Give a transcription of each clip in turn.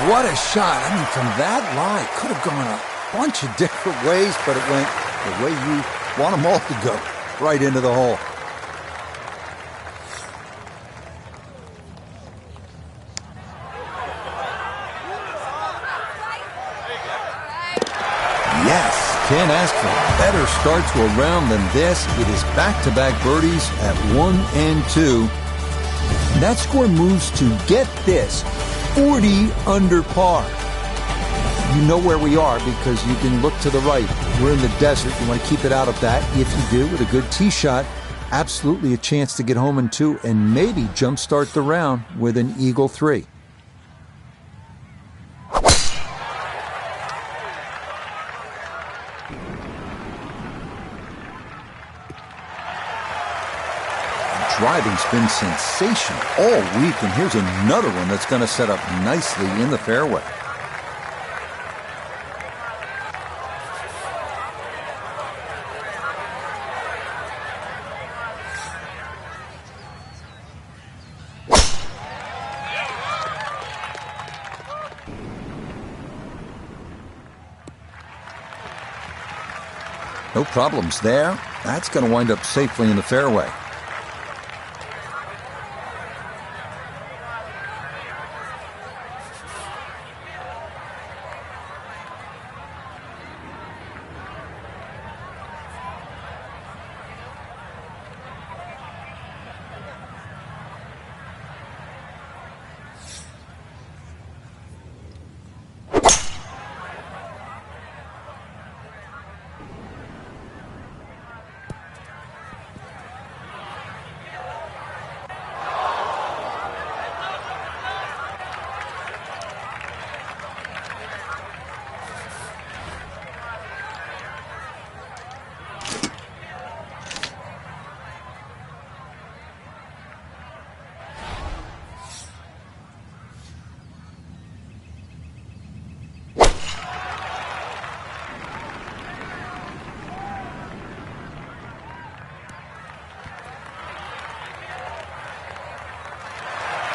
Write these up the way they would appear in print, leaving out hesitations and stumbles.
What a shot. I mean, from that lie, could have gone a bunch of different ways, but it went the way you want them all to go, right into the hole. Yes, can't ask for a better start to a round than this. It is back-to-back birdies at 1 and 2. That score moves to, get this, 40 under par. You know where we are because you can look to the right. We're in the desert. You want to keep it out of that. If you do, with a good tee shot, absolutely a chance to get home in 2 and maybe jumpstart the round with an eagle 3. Driving's been sensational all week, and here's another one that's going to set up nicely in the fairway. No problems there. That's going to wind up safely in the fairway.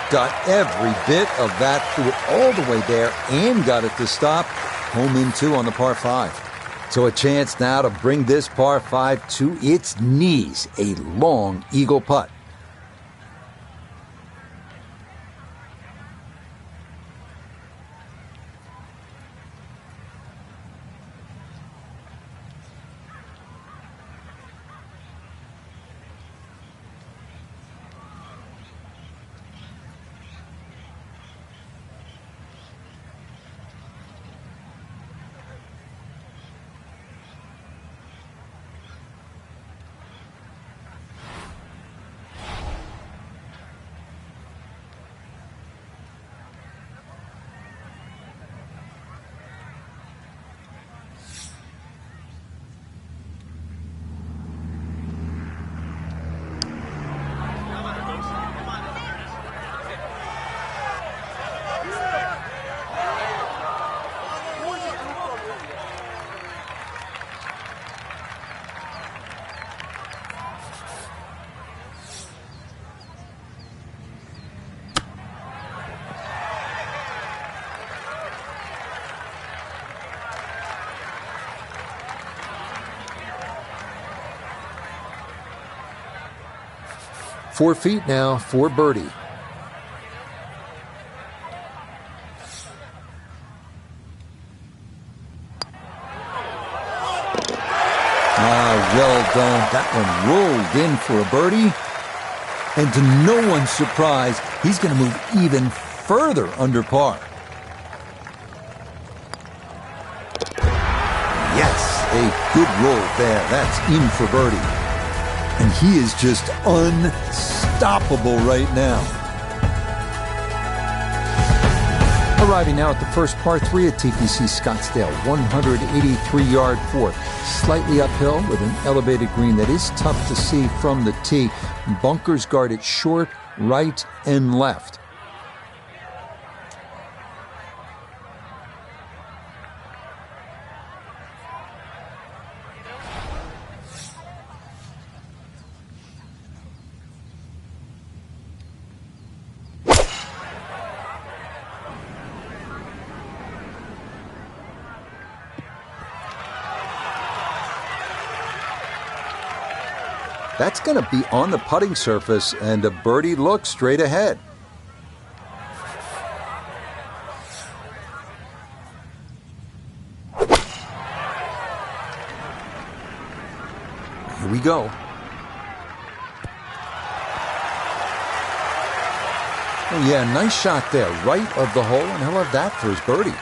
Got every bit of that, threw it all the way there and got it to stop. Home in 2 on the par 5. So a chance now to bring this par 5 to its knees. A long eagle putt. Four feet now for birdie. Well done. That one rolled in for a birdie. And to no one's surprise, he's going to move even further under par. Yes, a good roll there. That's in for birdie. And he is just unstoppable right now. Arriving now at the first par 3 at TPC Scottsdale, 183-yard fourth. Slightly uphill with an elevated green that is tough to see from the tee. Bunkers guard it short, right, and left. That's going to be on the putting surface, and a birdie look straight ahead. Here we go. Oh yeah, nice shot there, right of the hole, and he'll have that for his birdie.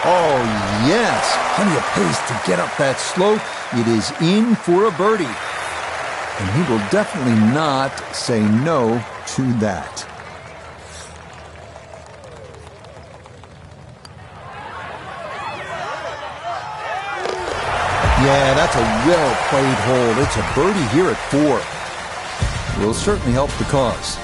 Oh, yes. Plenty of pace to get up that slope. It is in for a birdie. And he will definitely not say no to that. Yeah, that's a well-played hole. It's a birdie here at 4. Will certainly help the cause.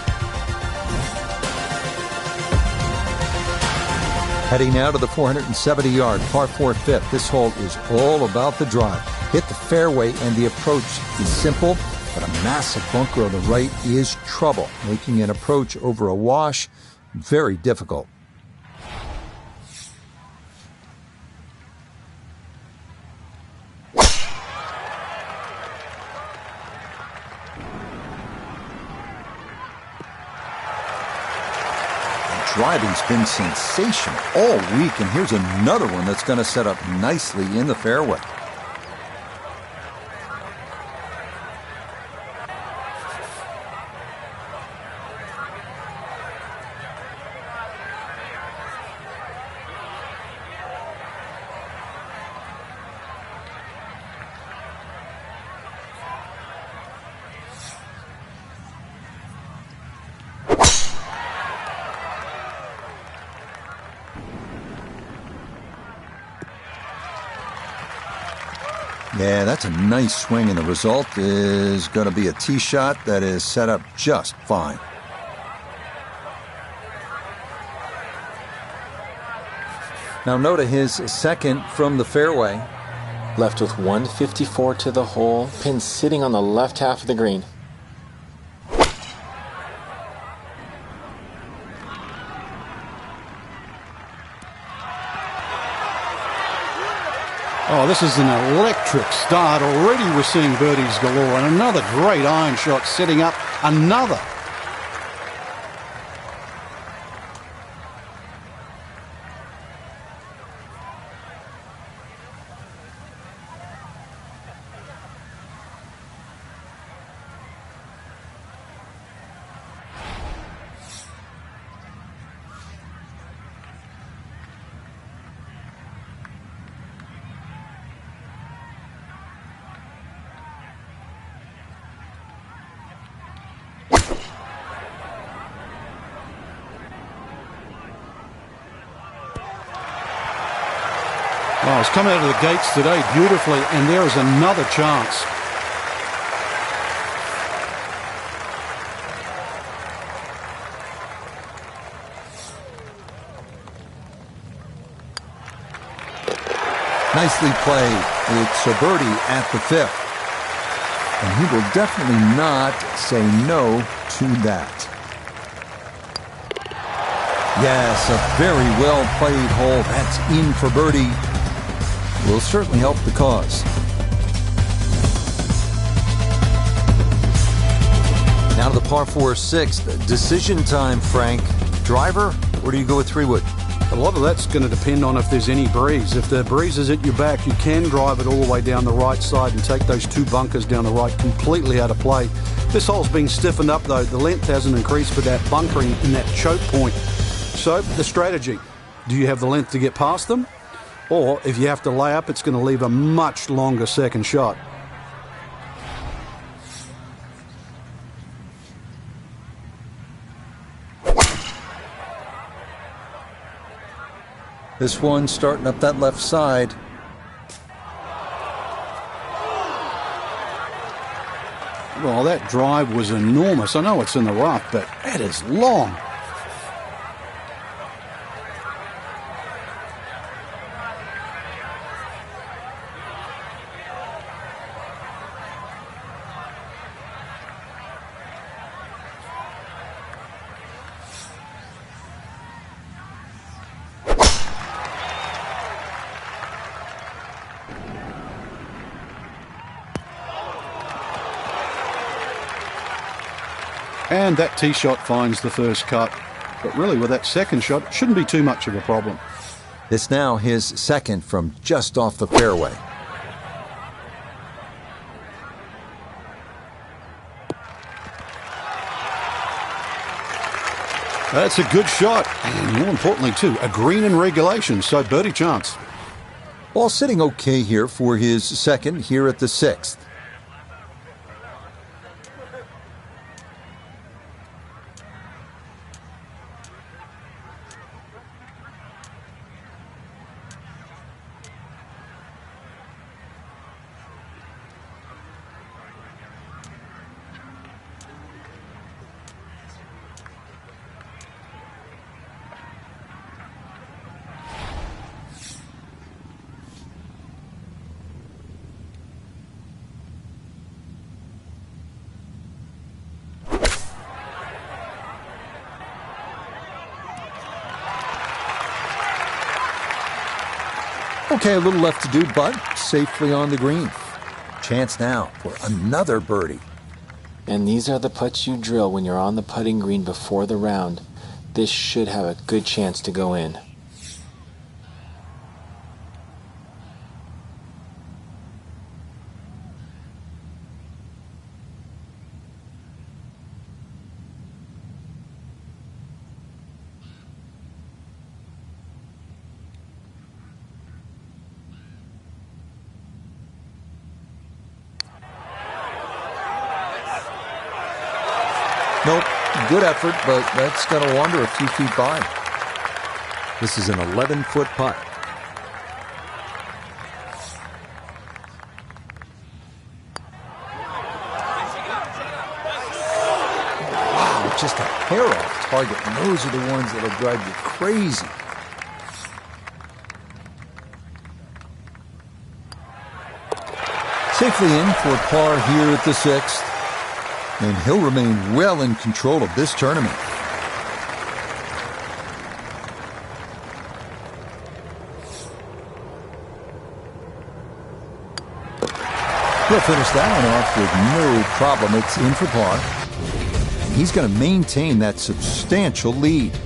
Heading now to the 470-yard par 4 fifth. This hole is all about the drive. Hit the fairway, and the approach is simple, but a massive bunker on the right is trouble, making an approach over a wash very difficult. Driving's been sensational all week, and here's another one that's going to set up nicely in the fairway. Yeah, that's a nice swing, and the result is going to be a tee shot that is set up just fine. Now note his second from the fairway. Left with 154 to the hole, pin sitting on the left half of the green. Oh, this is an electric start. Already we're seeing birdies galore, and another great iron shot setting up another. Oh, it's come out of the gates today beautifully, and there is another chance. Nicely played. It's a birdie at the 5th. And he will definitely not say no to that. Yes, a very well played hole. That's in for birdie. Will certainly help the cause. Now to the par 4 6th. Decision time, Frank. Driver, or do you go with 3-wood? A lot of that's going to depend on if there's any breeze. If the breeze is at your back, you can drive it all the way down the right side and take those 2 bunkers down the right completely out of play. This hole's being stiffened up, though. The length hasn't increased for that bunkering in that choke point. So, the strategy. Do you have the length to get past them? Or, if you have to lay up, it's going to leave a much longer second shot. This one starting up that left side. Well, that drive was enormous. I know it's in the rough, but that is long. And that tee shot finds the first cut. But really, with that second shot, it shouldn't be too much of a problem. This now his second from just off the fairway. That's a good shot, and more importantly too, a green in regulation, so birdie chance. Ball sitting okay here for his second here at the 6th. Okay, a little left to do, but safely on the green. Chance now for another birdie. And these are the putts you drill when you're on the putting green before the round. This should have a good chance to go in. Nope, good effort, but that's going to wander a few feet by. This is an 11-foot putt. Wow, just a hair off target, and those are the ones that'll drive you crazy. Safely in for par here at the 6th. And he'll remain well in control of this tournament. He'll finish that one off with no problem. It's in for par. And he's going to maintain that substantial lead.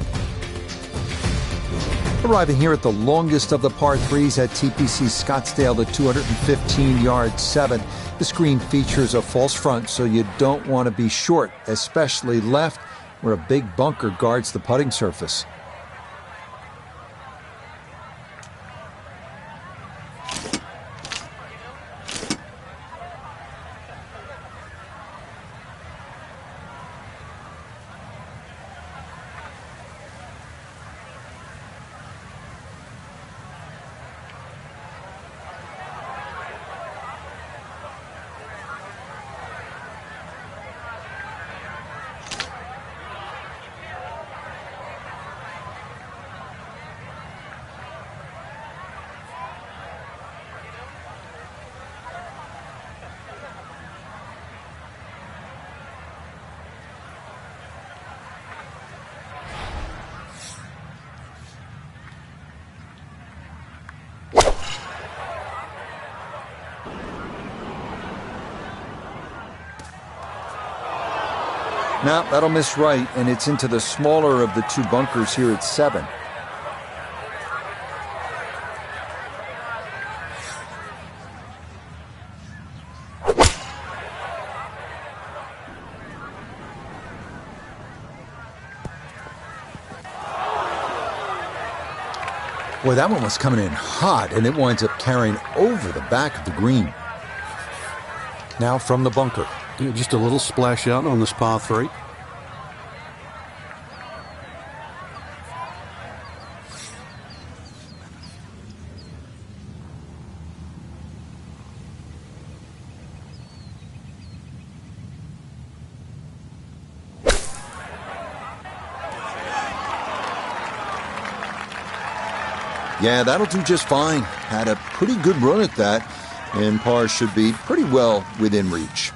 Arriving here at the longest of the par 3s at TPC Scottsdale, the 215-yard 7. This green features a false front, so you don't want to be short, especially left, where a big bunker guards the putting surface. Now, that'll miss right, and it's into the smaller of the two bunkers here at 7. Boy, that one was coming in hot, and it winds up carrying over the back of the green. Now from the bunker. Yeah, just a little splash out on this par 3. Yeah, that'll do just fine. Had a pretty good run at that, and par should be pretty well within reach.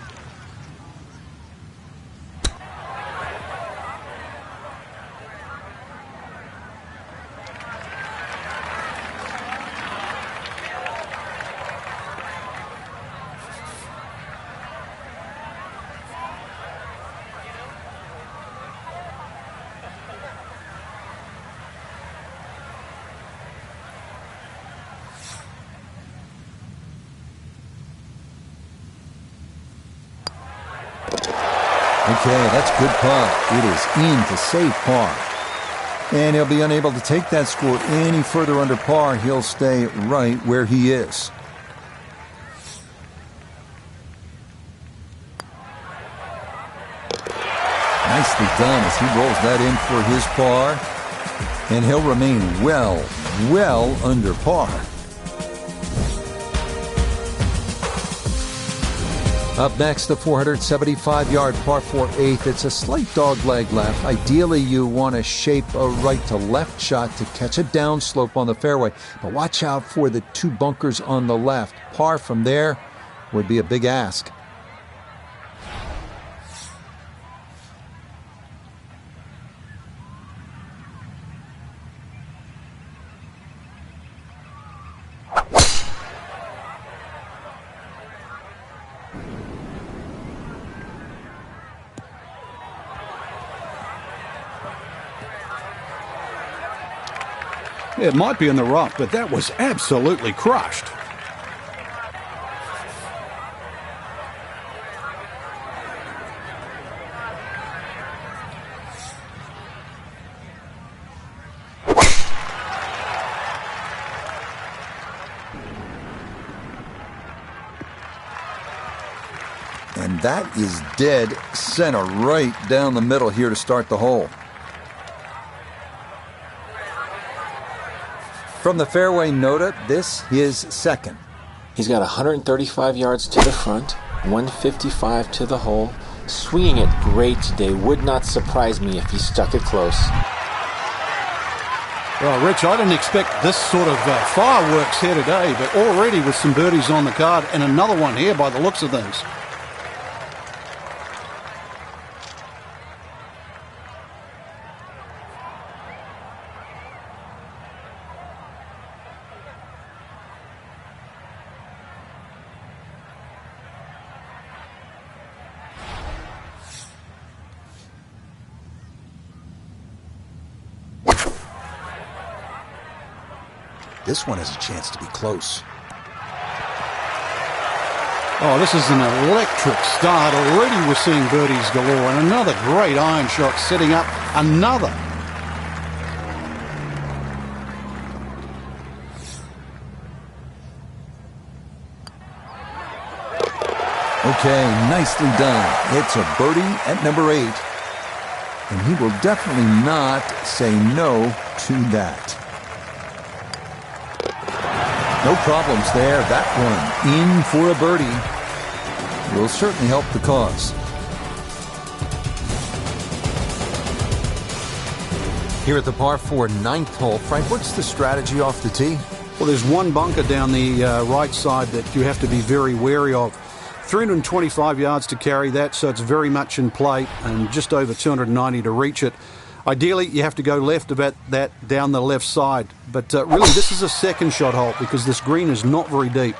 Okay, that's good putt. It is in to save par. And he'll be unable to take that score any further under par. He'll stay right where he is. Nicely done as he rolls that in for his par. And he'll remain well under par. Up next, the 475-yard par 4 8th. It's a slight dogleg left. Ideally, you want to shape a right to left shot to catch a downslope on the fairway. But watch out for the two bunkers on the left. Par from there would be a big ask. It might be in the rough, but that was absolutely crushed. And that is dead center right down the middle here to start the hole. From the fairway nota, this is second. He's got 135 yards to the front, 155 to the hole. Swinging it great today. Would not surprise me if he stuck it close. Well, Rich, I didn't expect this sort of fireworks here today, but already with some birdies on the card and another one here by the looks of things. This one has a chance to be close. Oh, this is an electric start. Already we're seeing birdies galore. And another great iron shot setting up another. Okay, nicely done. It's a birdie at number 8. And he will definitely not say no to that. No problems there. That one in for a birdie will certainly help the cause. Here at the par 4 9th hole, Frank, what's the strategy off the tee? Well, there's one bunker down the right side that you have to be very wary of. 325 yards to carry that, so it's very much in play, and just over 290 to reach it. Ideally, you have to go left about that down the left side. But really, this is a second shot hole because this green is not very deep.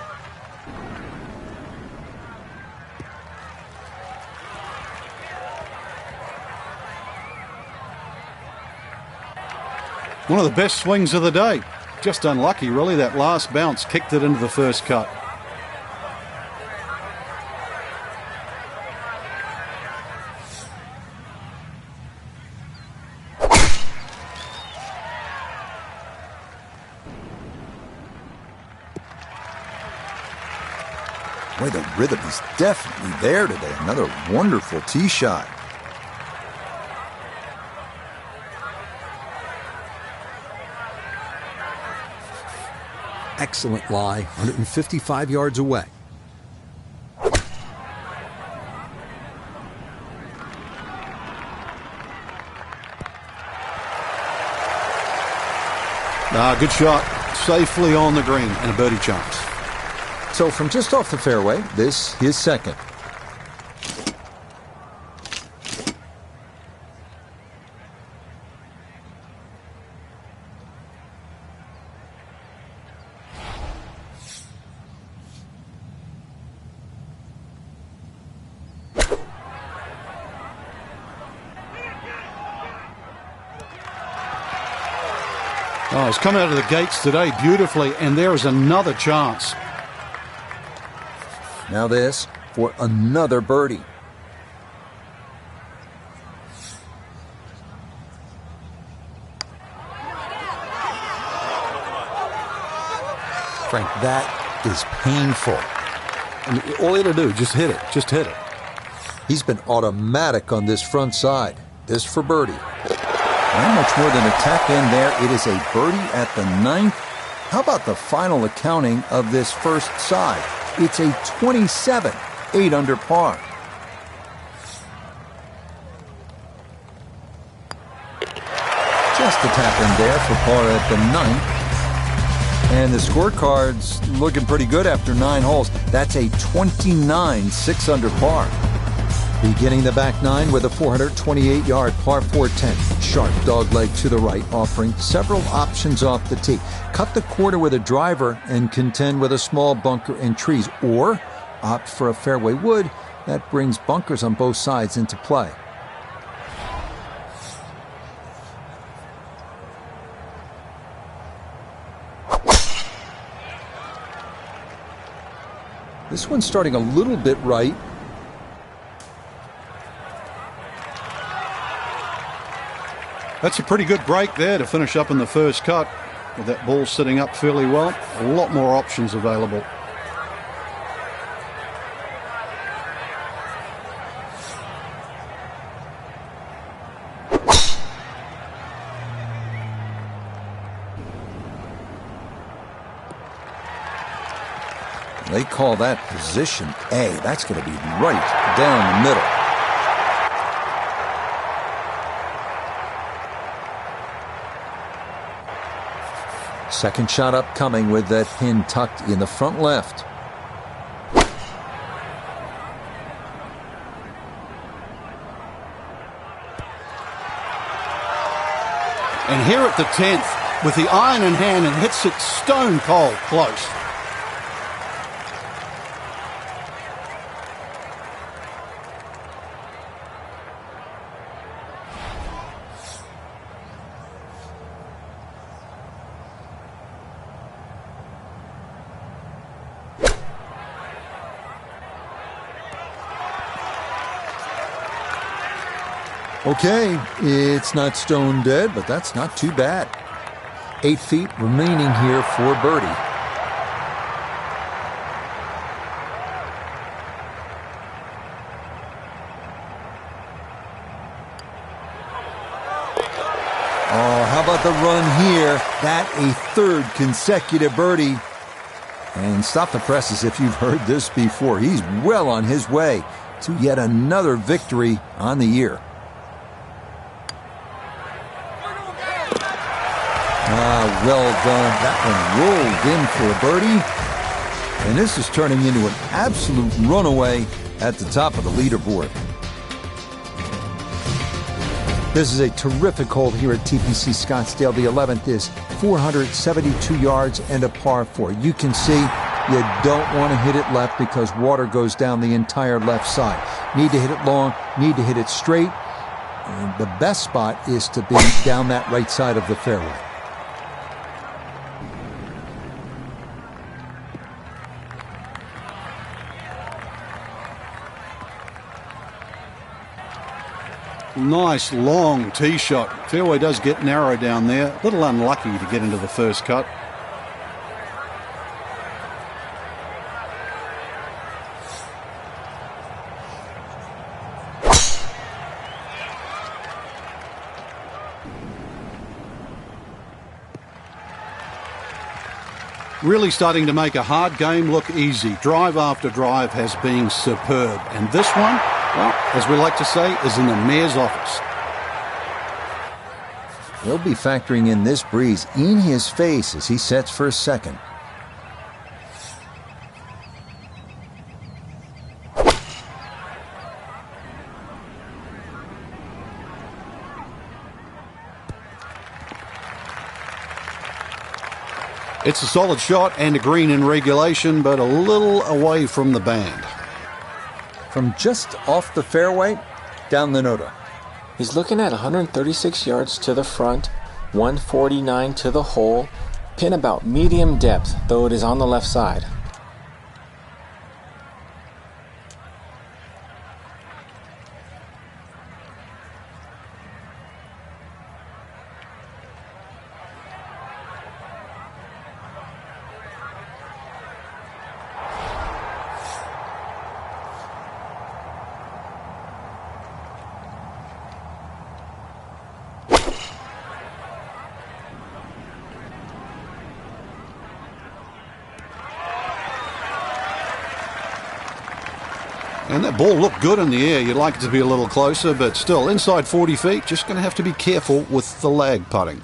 One of the best swings of the day. Just unlucky, really. That last bounce kicked it into the first cut. Boy, the rhythm is definitely there today. Another wonderful tee shot. Excellent lie, 155 yards away. Good shot. Safely on the green and a birdie chance. So from just off the fairway, this is second. Oh, it's come out of the gates today beautifully, and there is another chance. Now this for another birdie. Frank, that is painful. I mean, all he had to do, just hit it. Just hit it. He's been automatic on this front side. This for birdie. Not much more than a tap in there. It is a birdie at the 9th. How about the final accounting of this first side? It's a 27, 8 under par. Just a tap in there for par at the 9th. And the scorecard's looking pretty good after 9 holes. That's a 29, 6 under par. Beginning the back 9 with a 428-yard par 410. Sharp dogleg to the right, offering several options off the tee. Cut the quarter with a driver and contend with a small bunker and trees. Or opt for a fairway wood that brings bunkers on both sides into play. This one's starting a little bit right. That's a pretty good break there to finish up in the first cut. With that ball sitting up fairly well, a lot more options available. They call that position A. That's going to be right down the middle. Second shot upcoming with that pin tucked in the front left. And here at the 10th, with the iron in hand, and hits it stone cold close. Okay, it's not stone dead, but that's not too bad. 8 feet remaining here for birdie. Oh, how about the run here? That a third consecutive birdie. And stop the presses if you've heard this before. He's well on his way to yet another victory on the year. Well done. That one rolled in for a birdie. And this is turning into an absolute runaway at the top of the leaderboard. This is a terrific hole here at TPC Scottsdale. The 11th is 472 yards and a par 4. You can see you don't want to hit it left because water goes down the entire left side. Need to hit it long, need to hit it straight. And the best spot is to be down that right side of the fairway. Nice long tee shot. Fairway does get narrow down there. A little unlucky to get into the first cut. Really starting to make a hard game look easy. Drive after drive has been superb. And this one, well, as we like to say, is in the mayor's office. He'll be factoring in this breeze in his face as he sets for a second. It's a solid shot and a green in regulation, but a little away from the band. From just off the fairway, down the Noda. He's looking at 136 yards to the front, 149 to the hole, pin about medium depth, though it is on the left side. And that ball looked good in the air. You'd like it to be a little closer, but still, inside 40 feet, just going to have to be careful with the lag putting.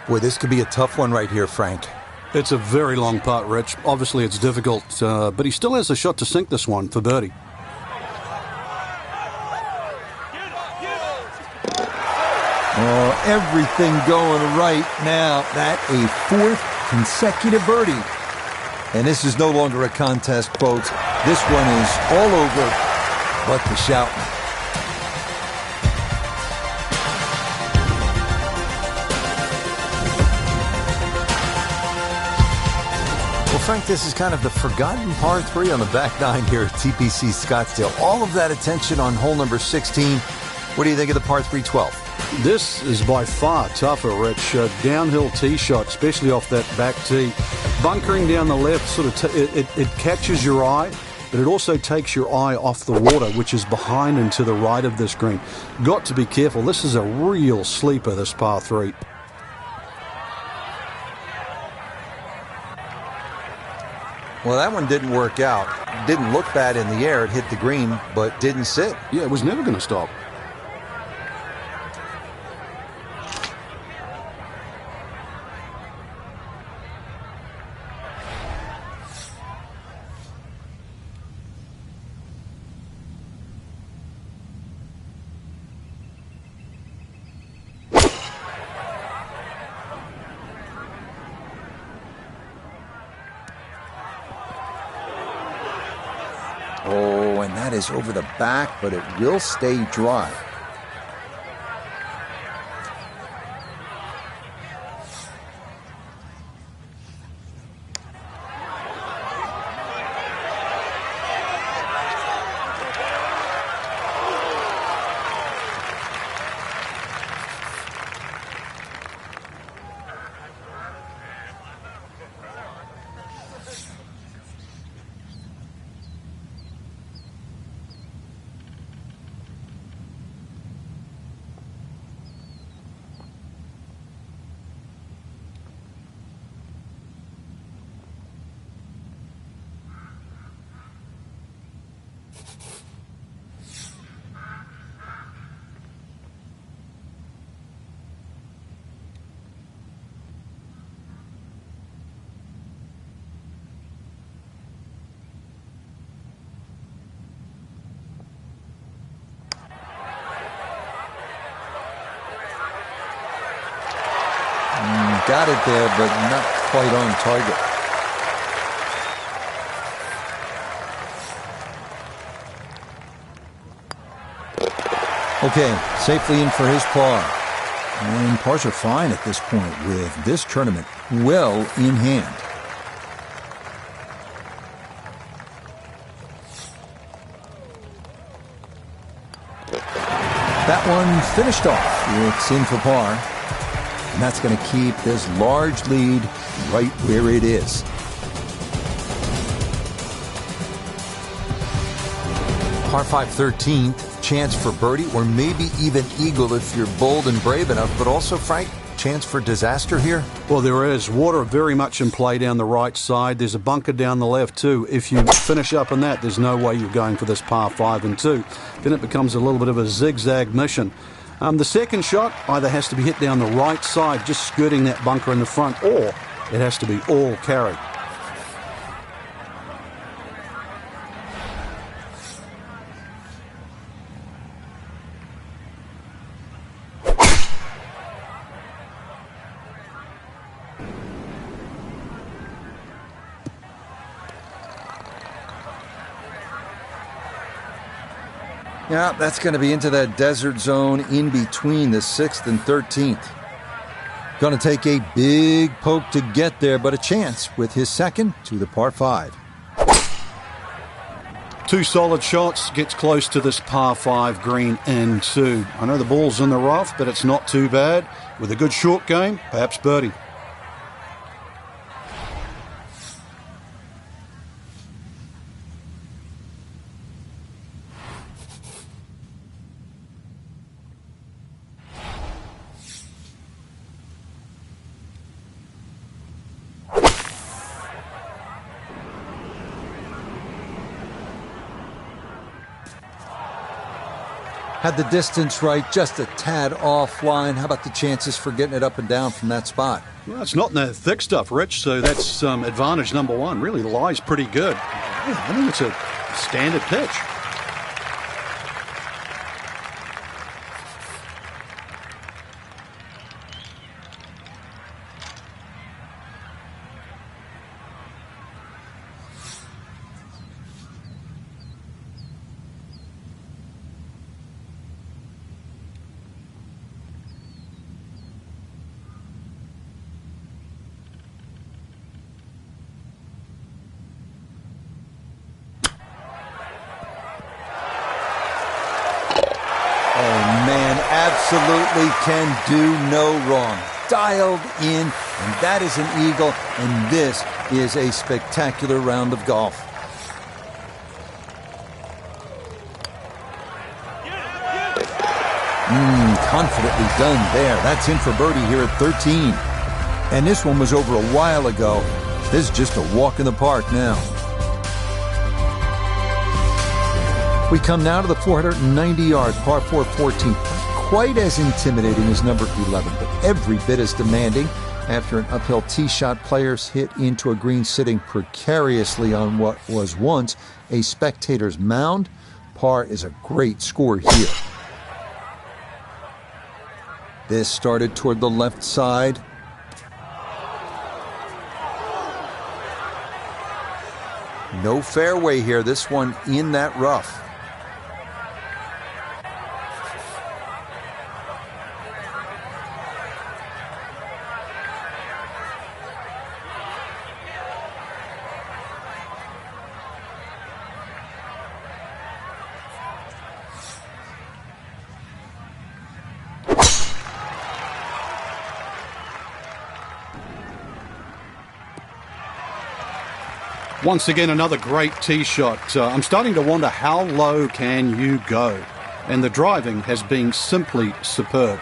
Boy, this could be a tough one right here, Frank. It's a very long putt, Rich. Obviously, it's difficult, but he still has a shot to sink this one for birdie. Oh, everything going right now. That a fourth consecutive birdie. And this is no longer a contest, folks. This one is all over but the shouting. Frank, this is kind of the forgotten par 3 on the back nine here at TPC Scottsdale. All of that attention on hole number 16. What do you think of the par 3 12? This is by far tougher, Rich. Downhill tee shot, especially off that back tee. Bunkering down the left, sort of it catches your eye, but it also takes your eye off the water, which is behind and to the right of this green. Got to be careful. This is a real sleeper, this par 3. Well, that one didn't work out. Didn't look bad in the air. It hit the green, but didn't sit. Yeah, it was never going to stop. Oh, and that is over the back, but it will stay dry. Got it there, but not quite on target. Okay, safely in for his par. And pars are fine at this point with this tournament well in hand. That one finished off. It's in for par. And that's going to keep this large lead right where it is. Par 5 13th, chance for birdie or maybe even eagle if you're bold and brave enough. But also, Frank, chance for disaster here? Well, there is. Water very much in play down the right side. There's a bunker down the left too. If you finish up in that, there's no way you're going for this par 5 and 2. Then it becomes a little bit of a zigzag mission. The second shot either has to be hit down the right side, just skirting that bunker in the front, or it has to be all carry. Yeah, that's going to be into that desert zone in between the 6th and 13th. Going to take a big poke to get there, but a chance with his second to the par 5. Two solid shots, gets close to this par 5 green in 2. I know the ball's in the rough, but it's not too bad. With a good short game, perhaps birdie. Had the distance right, just a tad offline. How about the chances for getting it up and down from that spot? Well, it's not in the thick stuff, Rich, so that's advantage number 1. Really, the lie's pretty good. I think it's a standard pitch. Absolutely can do no wrong. Dialed in, and that is an eagle, and this is a spectacular round of golf. Confidently done there. That's in for birdie here at 13. And this one was over a while ago. This is just a walk in the park now. We come now to the 490-yard par 4 14th. Quite as intimidating as number 11, but every bit as demanding. After an uphill tee shot, players hit into a green sitting precariously on what was once a spectator's mound. Par is a great score here. This started toward the left side. No fairway here. This one in that rough. Once again, another great tee shot. I'm starting to wonder how low can you go? And the driving has been simply superb.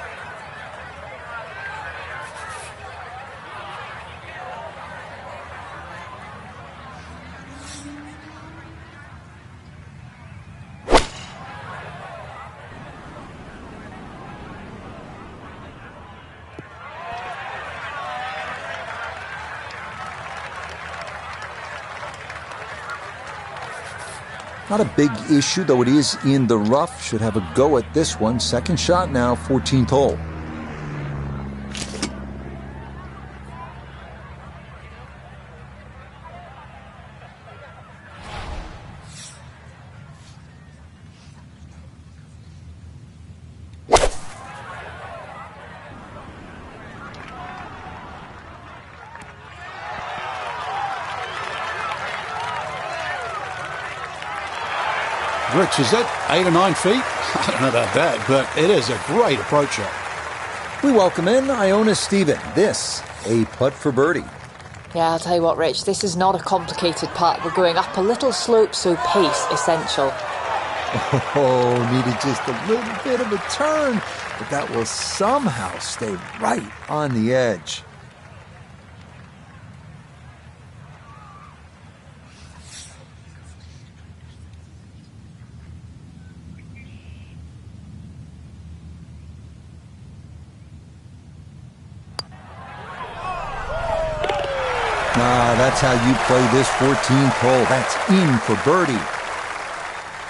Not a big issue, though it is in the rough. Should have a go at this one. Second shot now, 14th hole. Rich, is that 8 or 9 feet? I don't know about that, but it is a great approach shot. We welcome in Iona Stephen. This, a putt for birdie. Yeah, I'll tell you what, Rich, this is not a complicated putt. We're going up a little slope, so pace essential. Oh, needed just a little bit of a turn, but that will somehow stay right on the edge. That's how you play this 14th hole. That's in for birdie.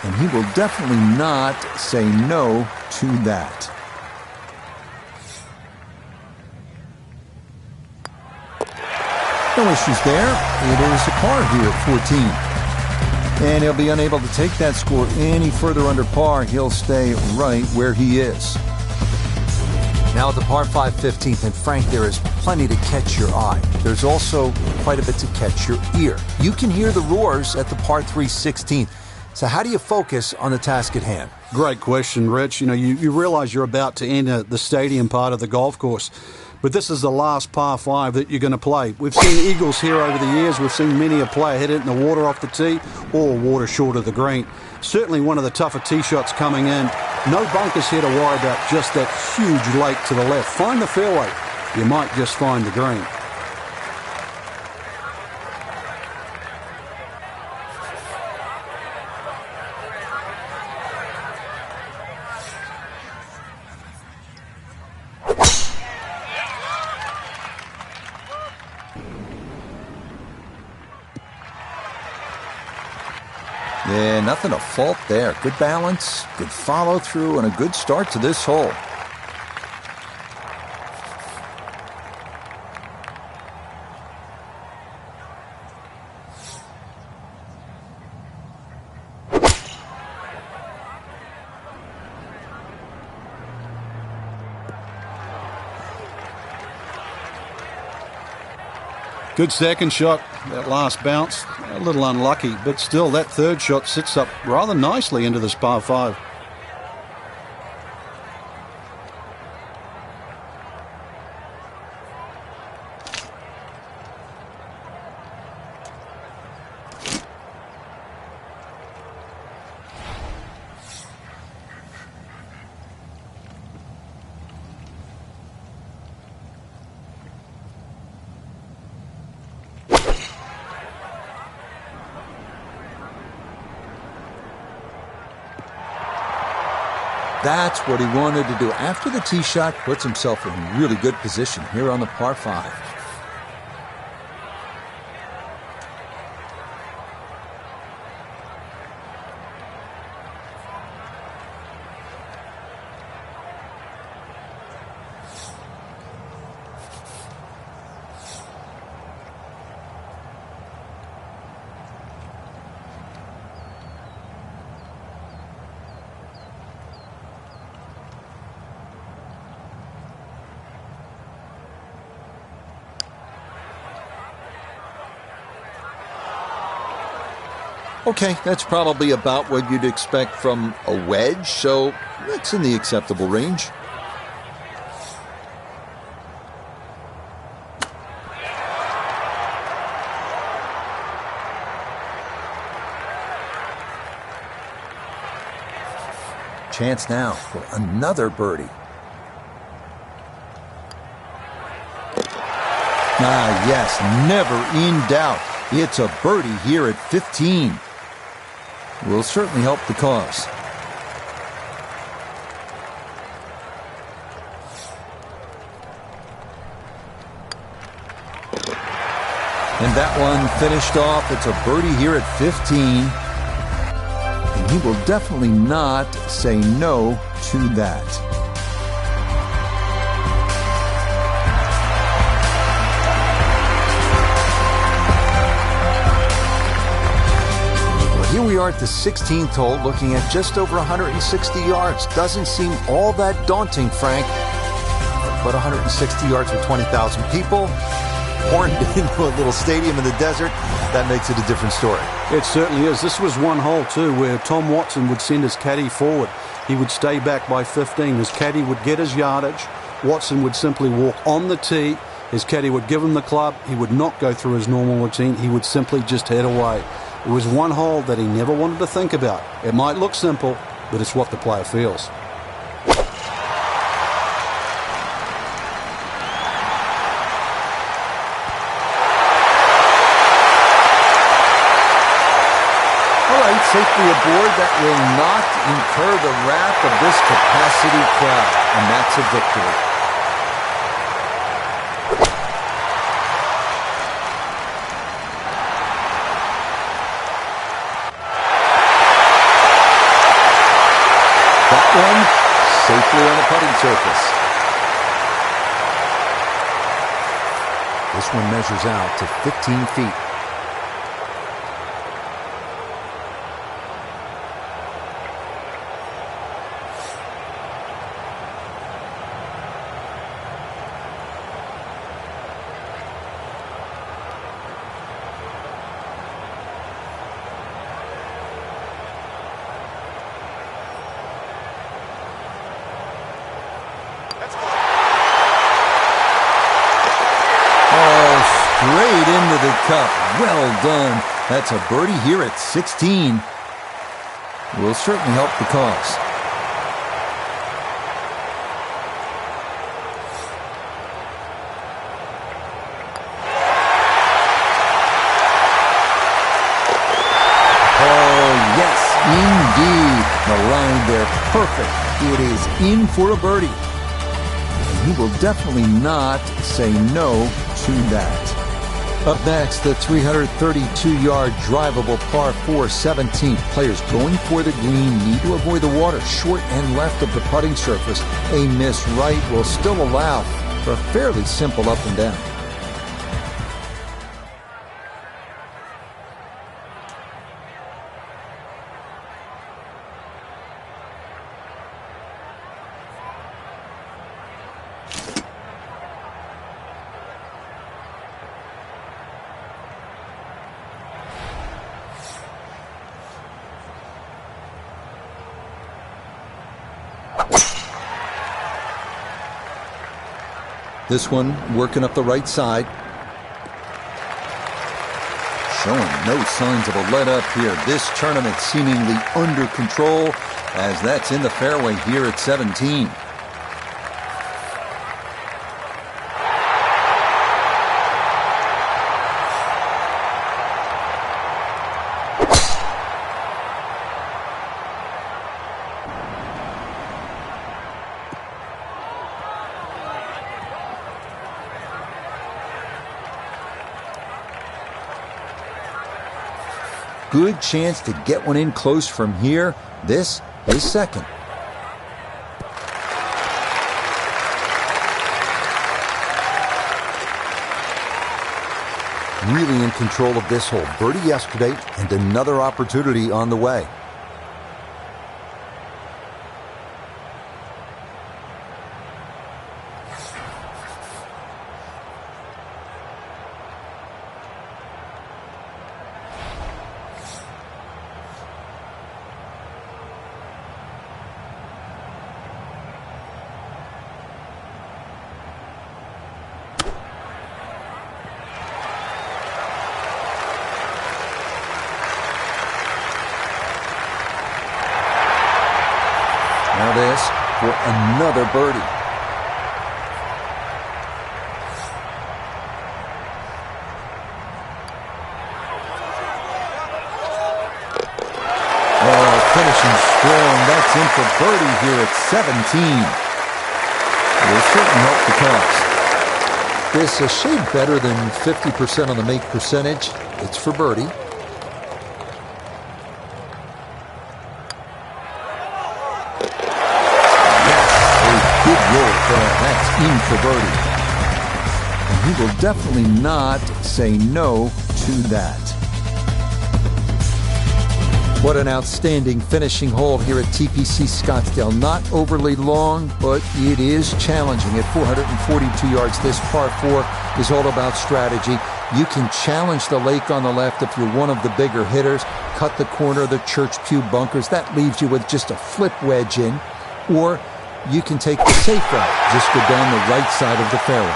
And he will definitely not say no to that. No issues there. It is a par here at 14. And he'll be unable to take that score any further under par. He'll stay right where he is. Now at the par 5 15th, and Frank, there is plenty to catch your eye. There's also quite a bit to catch your ear. You can hear the roars at the par 3 16th. So how do you focus on the task at hand? Great question, Rich. You realize you're about to enter the stadium part of the golf course, but this is the last par 5 that you're going to play. We've seen eagles here over the years. We've seen many a player hit it in the water off the tee or water short of the green. Certainly one of the tougher tee shots coming in. No bunkers here to worry about, just that huge lake to the left. Find the fairway. You might just find the green. Yeah, nothing to fault there. Good balance, good follow through, and a good start to this hole. Good second shot. That last bounce, a little unlucky, but still that third shot sits up rather nicely into this par 5. That's what he wanted to do. After the tee shot, puts himself in really good position here on the par 5. Okay, that's probably about what you'd expect from a wedge, so that's in the acceptable range. Chance now for another birdie. Ah, yes, never in doubt. It's a birdie here at 15. Will certainly help the cause. And that one finished off. It's a birdie here at 15. And he will definitely not say no to that. Here we are at the 16th hole, looking at just over 160 yards. Doesn't seem all that daunting, Frank. But 160 yards with 20,000 people, horned into a little stadium in the desert, that makes it a different story. It certainly is. This was one hole, too, where Tom Watson would send his caddy forward. He would stay back by 15. His caddy would get his yardage. Watson would simply walk on the tee. His caddy would give him the club. He would not go through his normal routine. He would simply just head away. It was one hole that he never wanted to think about. It might look simple, but it's what the player feels. All right, safely aboard. That will not incur the wrath of this capacity crowd, and that's a victory. One safely on the putting surface. This one measures out to 15 feet. cup. Well done. That's a birdie here at 16. Will certainly help the cause. Oh, yes, indeed. The line there, perfect. It is in for a birdie. And he will definitely not say no to that. Up next, the 332-yard drivable par 4 17th. Players going for the green need to avoid the water short and left of the putting surface. A miss right will still allow for a fairly simple up and down. This one working up the right side. Showing no signs of a let-up here. This tournament seemingly under control as that's in the fairway here at 17. Good chance to get one in close from here. This is second. Really in control of this hole. Birdie yesterday and another opportunity on the way. Now this for another birdie. Oh, finishing strong. That's in for birdie here at 17. Will certainly help the cause. This a shade better than 50% on the make percentage. It's for birdie. That's in for birdie. And he will definitely not say no to that. What an outstanding finishing hole here at TPC Scottsdale. Not overly long, but it is challenging. At 442 yards, this par 4 is all about strategy. You can challenge the lake on the left if you're one of the bigger hitters. Cut the corner of the Church Pew bunkers. That leaves you with just a flip wedge in. Or you can take the safe route. Just go down the right side of the fairway.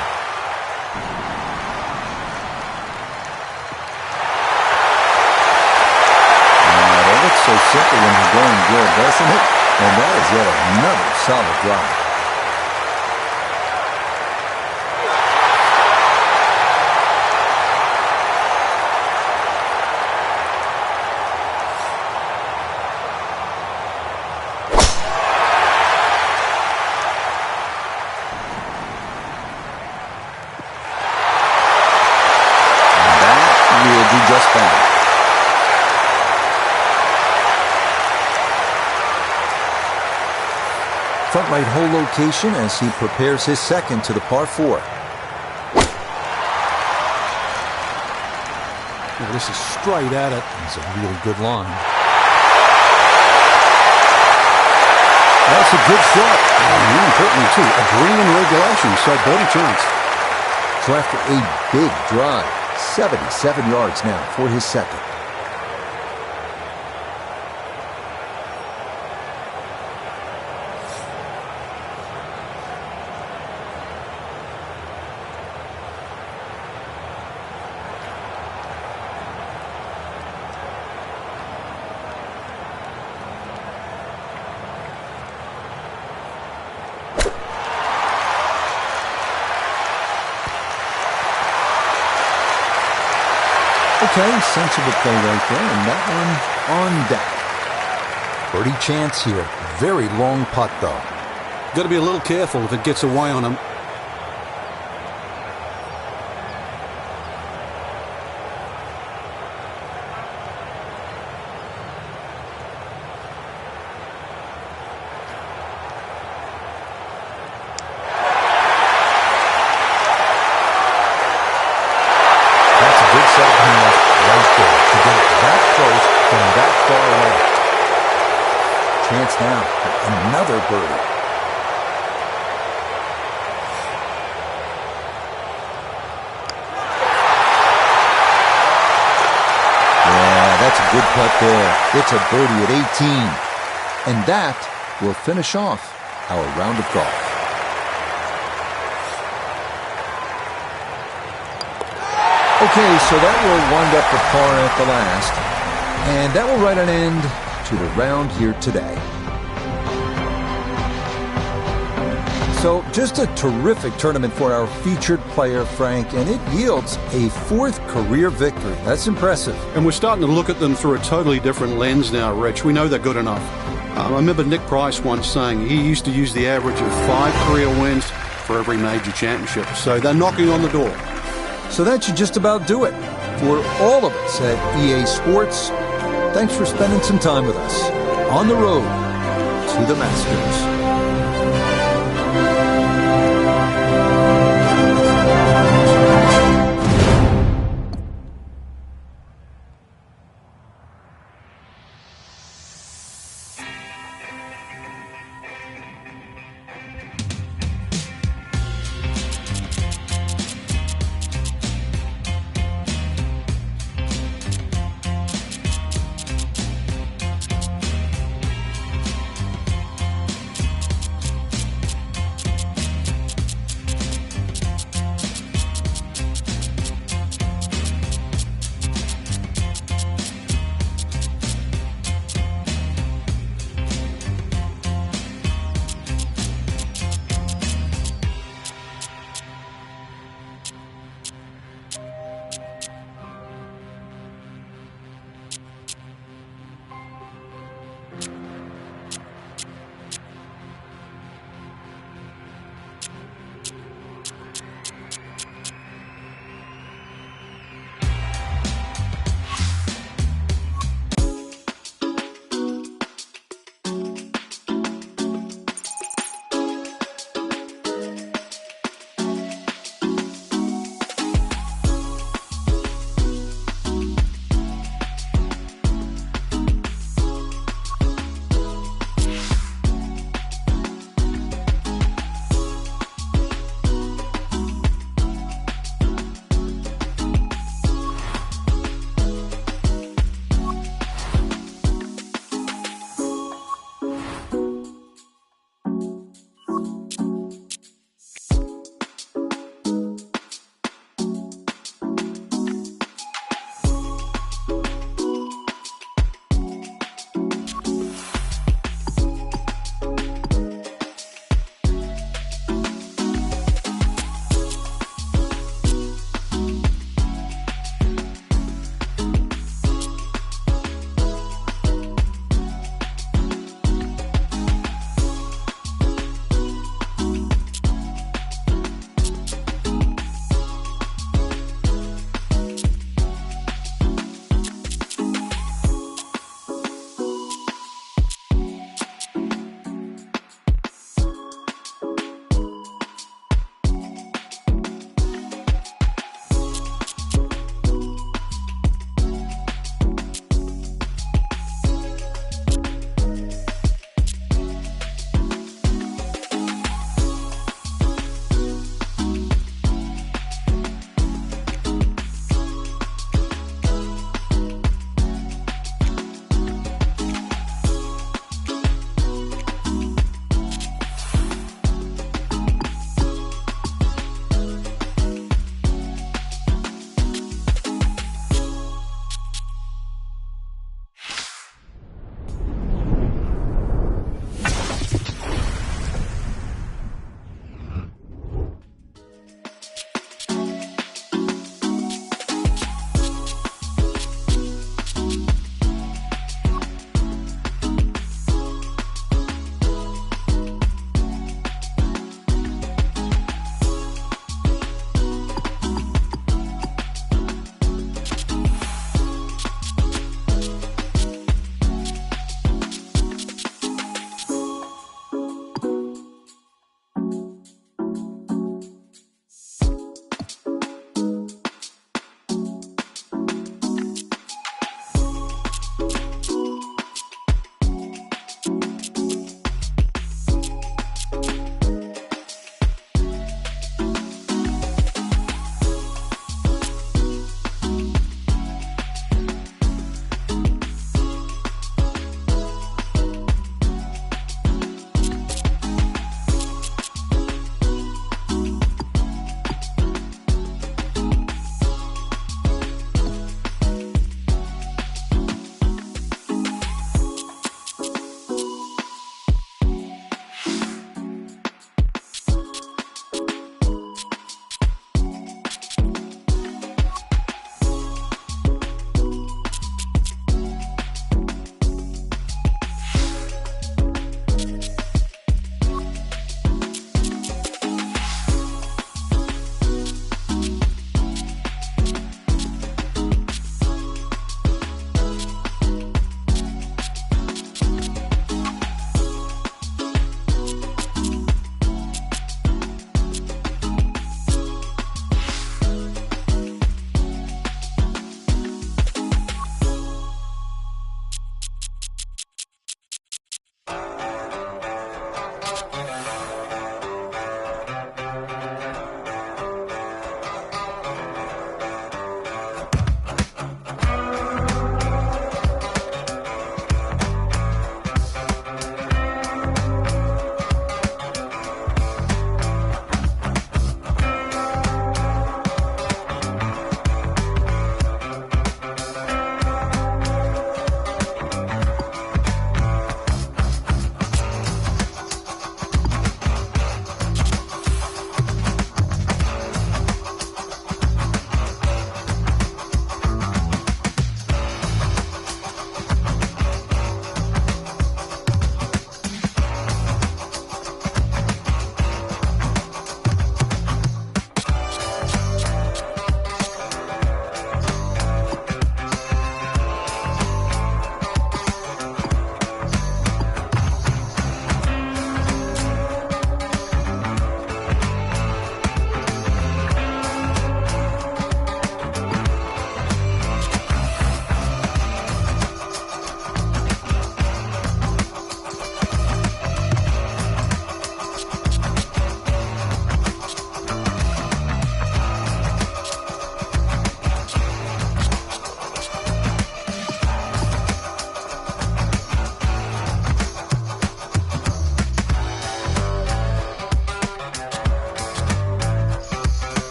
That looks so simple when you're going good, doesn't it? And that is yet another solid drive. Just fine. Front right hole location as he prepares his second to the par 4. Well, this is straight at it. It's a really good line. That's a good shot. And importantly, too, a green in regulation, so birdie chance. So after a big drive, 77 yards now for his second. Okay, sensible play right there, and that one on deck. Birdie chance here. Very long putt, though. Got to be a little careful if it gets away on him. That's a good set of hands right there to get it that close from that far away. Chance now for another birdie. Yeah, that's a good putt there. It's a birdie at 18. And that will finish off our round of golf. Okay, so that will wind up the par at the last. And that will write an end to the round here today. So just a terrific tournament for our featured player, Frank, and it yields a 4th career victory. That's impressive. And we're starting to look at them through a totally different lens now, Rich. We know they're good enough. I remember Nick Price once saying he used to use the average of 5 career wins for every major championship. So they're knocking on the door. So that should just about do it. For all of us at EA Sports, thanks for spending some time with us on the road to the Masters.